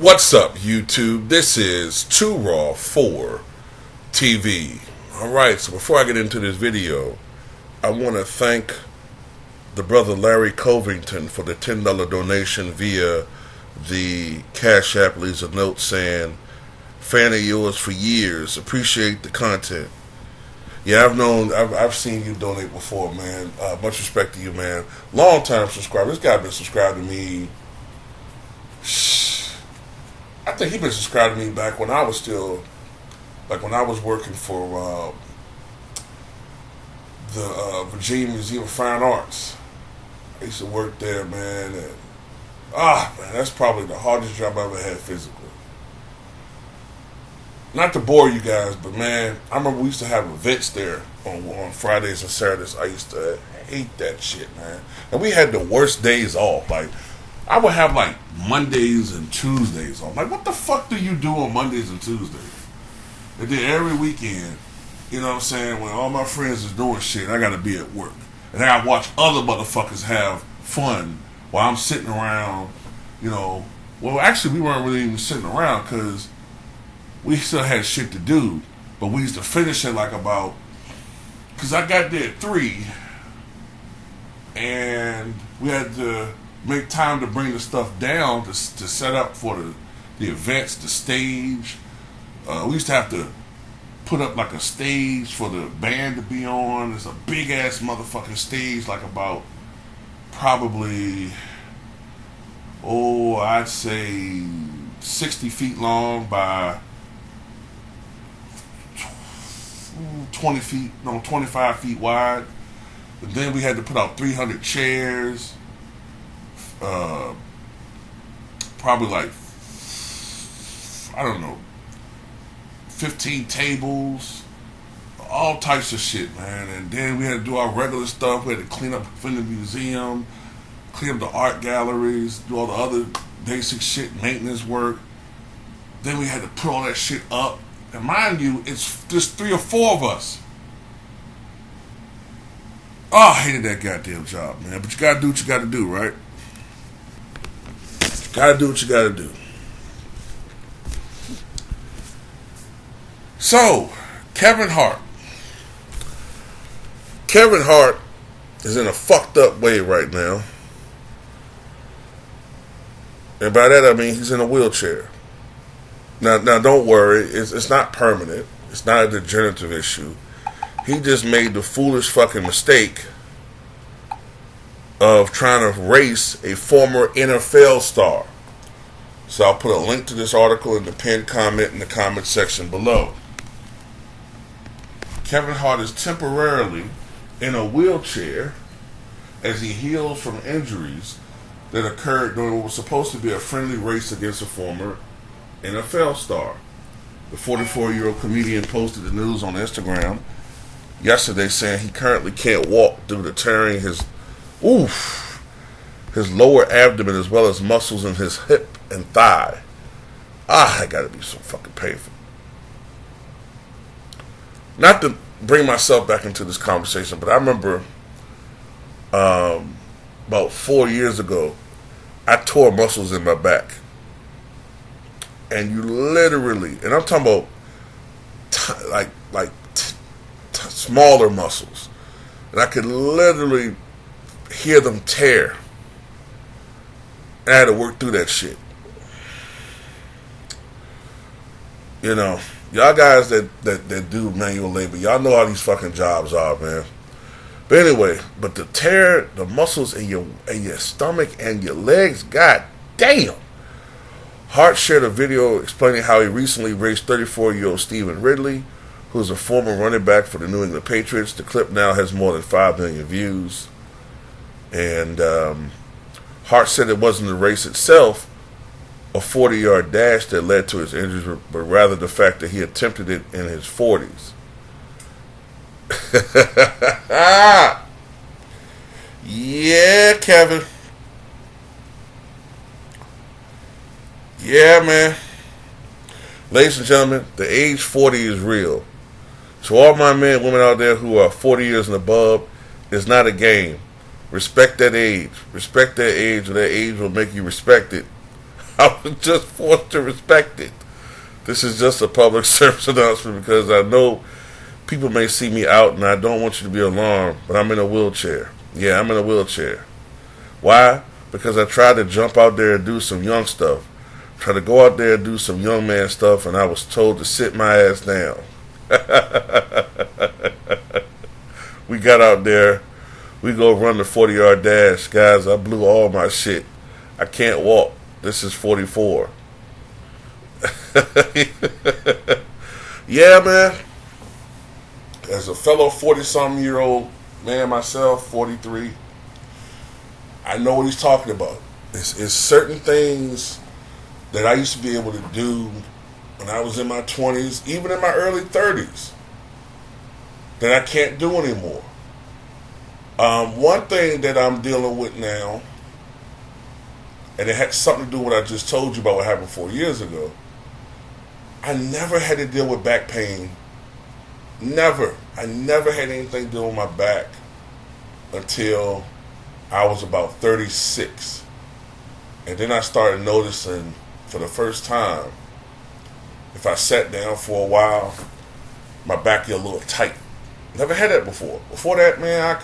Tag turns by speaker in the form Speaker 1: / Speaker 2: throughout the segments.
Speaker 1: What's up, YouTube? This is Too Raw for TV. Alright, so before I get into this video, I want to thank the brother Larry Covington for the $10 donation via the Cash App. Leaves a note saying, fan of yours for years, appreciate the content. Yeah, I've seen you donate before, man. Much respect to you, man. Long time subscriber. This guy been subscribed to me. I think he been subscribed to me back when I was still, like when I was working for the Virginia Museum of Fine Arts. I used to work there, man, and man, that's probably the hardest job I ever had physically. Not to bore you guys, but man, I remember we used to have events there on Fridays and Saturdays. I used to hate that shit, man. And we had the worst days off. Like, I would have like Mondays and Tuesdays off. Like, what the fuck do you do on Mondays and Tuesdays? And then every weekend, you know what I'm saying, when all my friends is doing shit, I gotta be at work. And I gotta watch other motherfuckers have fun while I'm sitting around, you know. Well, actually, we weren't really even sitting around because we still had shit to do, but we used to finish it like about, because I got there at 3, and we had to make time to bring the stuff down to set up for the events, the stage. We used to have to put up like a stage for the band to be on. It's a big ass motherfucking stage, like about probably, I'd say 60 feet long by 25 feet wide. And then we had to put out 300 chairs, probably like, I don't know, 15 tables, all types of shit, man. And then we had to do our regular stuff. We had to clean up in the museum, clean up the art galleries, do all the other basic shit, maintenance work. Then we had to put all that shit up. And mind you, it's just 3 or 4 of us. I hated that goddamn job, man. But you gotta do what you gotta do, right? You gotta do what you gotta do. So, Kevin Hart. Kevin Hart is in a fucked up way right now. And by that I mean he's in a wheelchair. Now, don't worry. It's not permanent. It's not a degenerative issue. He just made the foolish fucking mistake of trying to race a former NFL star. So I'll put a link to this article in the pinned comment in the comment section below. Kevin Hart is temporarily in a wheelchair as he heals from injuries that occurred during what was supposed to be a friendly race against a former NFL star. The 44-year-old comedian posted the news on Instagram yesterday saying he currently can't walk due to tearing his lower abdomen as well as muscles in his hip and thigh. That gotta be so fucking painful. Not to bring myself back into this conversation, but I remember about 4 years ago, I tore muscles in my back. And you literally, and I'm talking about smaller muscles, and I could literally hear them tear. And I had to work through that shit. You know, y'all guys that do manual labor, y'all know how these fucking jobs are, man. But anyway, to tear the muscles in your stomach and your legs, god damn. Hart shared a video explaining how he recently raced 34-year-old Stephen Ridley, who's a former running back for the New England Patriots. The clip now has more than 5 million views. And Hart said it wasn't the race itself, a 40-yard dash, that led to his injuries, but rather the fact that he attempted it in his 40s. Yeah, Kevin. Yeah, man. Ladies and gentlemen, the age 40 is real. So all my men and women out there who are 40 years and above, it's not a game. Respect that age. Respect that age, or that age will make you respect it. I was just forced to respect it. This is just a public service announcement because I know people may see me out and I don't want you to be alarmed, but I'm in a wheelchair. Yeah, I'm in a wheelchair. Why? Because I tried to jump out there and do some young stuff. Try to go out there and do some young man stuff, and I was told to sit my ass down. We got out there. We go run the 40-yard dash. Guys, I blew all my shit. I can't walk. This is 44. Yeah, man. As a fellow 40-something-year-old man myself, 43, I know what he's talking about. It's certain things that I used to be able to do when I was in my 20s, even in my early 30s, that I can't do anymore. One thing that I'm dealing with now, and it had something to do with what I just told you about what happened 4 years ago, I never had to deal with back pain. Never. I never had anything to do with my back until I was about 36. And then I started noticing for the first time, if I sat down for a while, my back get a little tight. Never had that before. Before that, man,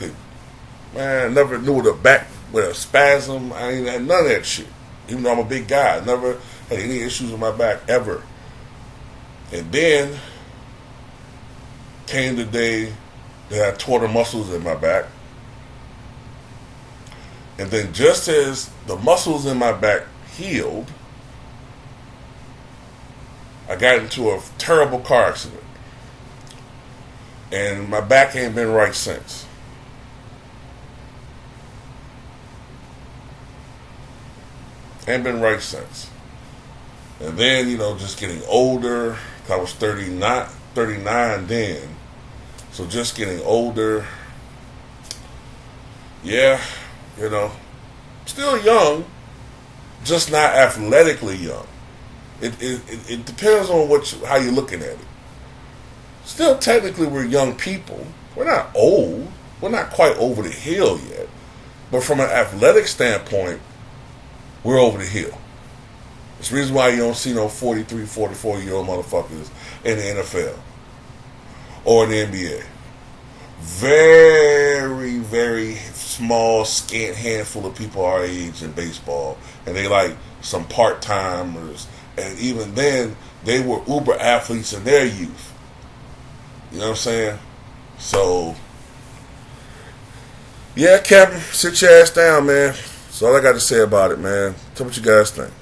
Speaker 1: I never knew what a back with a spasm. I ain't had none of that shit. Even though I'm a big guy, I never had any issues with my back ever. And then came the day that I tore the muscles in my back. And then just as the muscles in my back healed, I got into a terrible car accident. And my back ain't been right since. Ain't been right since. And then, just getting older. I was 39 then. So just getting older. Yeah, still young, just not athletically young. It depends on how you're looking at it. Still, technically, we're young people. We're not old. We're not quite over the hill yet. But from an athletic standpoint, we're over the hill. It's the reason why you don't see no 43, 44-year-old motherfuckers in the NFL or in the NBA. Very, very small, scant handful of people our age in baseball. And they like some part-timers. And even then, they were uber athletes in their youth. You know what I'm saying? So, yeah, Captain, sit your ass down, man. That's all I got to say about it, man. Tell me what you guys think.